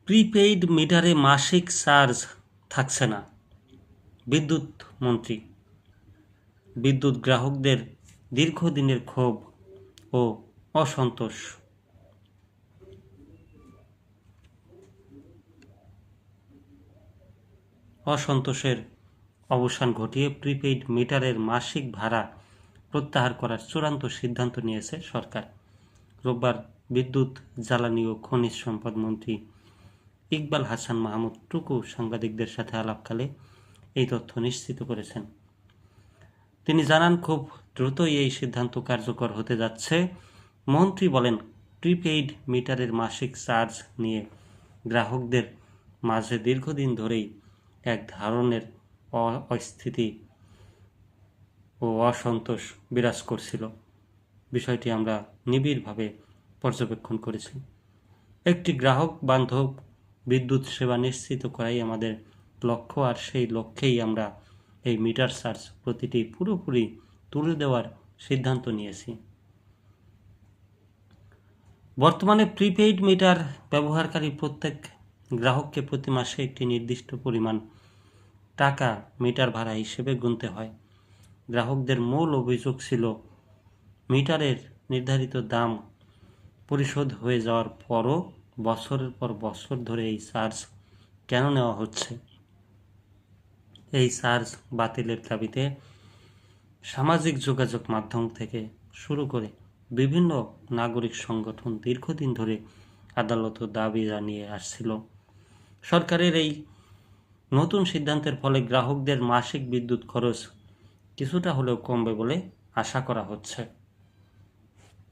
Prepaid মিটারে মাসিক charge থাকছে না। বিদ্যুৎ মন্ত্রী। বিদ্যুৎ গ্রাহকদের দীর্ঘদিনের ক্ষোভ ও অসন্তোষ। অসন্তোষের অবসান ঘটিয়ে প্রিপেইড মিটারের মাসিক ভাড়া প্রত্যাহার করার চূড়ান্ত সিদ্ধান্ত নিয়েছে সরকার। রোববার বিদ্যুৎ, জ্বালানি ও খনিজ সম্পদ মন্ত্রী ইকবাল হাসান মাহমুদ টুকু সাংবাদিকদের সাথে আলাপকালে এই তথ্য নিশ্চিত করেছেন। তিনি জানান, খুব দ্রুতই এই সিদ্ধান্ত কার্যকর হতে যাচ্ছে। মন্ত্রী বলেন, প্রিপেইড মিটারের মাসিক চার্জ নিয়ে গ্রাহকদের মাঝে দীর্ঘদিন ধরেই এক ধরনের অস্থিতি ও অসন্তোষ বিরাজ করছিল। বিষয়টি আমরা নিবিড়ভাবে পর্যবেক্ষণ করেছি। একটি গ্রাহক বান্ধব বিদ্যুৎ সেবা নিশ্চিত করাই আমাদের লক্ষ্য, আর সেই লক্ষ্যেই আমরা এই মিটার চার্জ প্রতিটি পুরোপুরি তুলে দেওয়ার সিদ্ধান্ত নিয়েছি। বর্তমানে প্রিপেইড মিটার ব্যবহারকারী প্রত্যেক গ্রাহককে প্রতি মাসে একটি নির্দিষ্ট পরিমাণ টাকা মিটার ভাড়া হিসেবে গুনতে হয়। গ্রাহকদের মূল অভিযোগ ছিল, মিটারের নির্ধারিত দাম পরিশোধ হয়ে যাওয়ার পরও বছরের পর বছর ধরে এই চার্জ কেন নেওয়া হচ্ছে। এই চার্জ বাতিলের দাবিতে সামাজিক যোগাযোগ মাধ্যম থেকে শুরু করে বিভিন্ন নাগরিক সংগঠন দীর্ঘদিন ধরে আদালতে দাবি জানিয়ে আসছিল। সরকারের এই নতুন সিদ্ধান্তের ফলে গ্রাহকদের মাসিক বিদ্যুৎ খরচ কিছুটা হলেও কমবে বলে আশা করা হচ্ছে।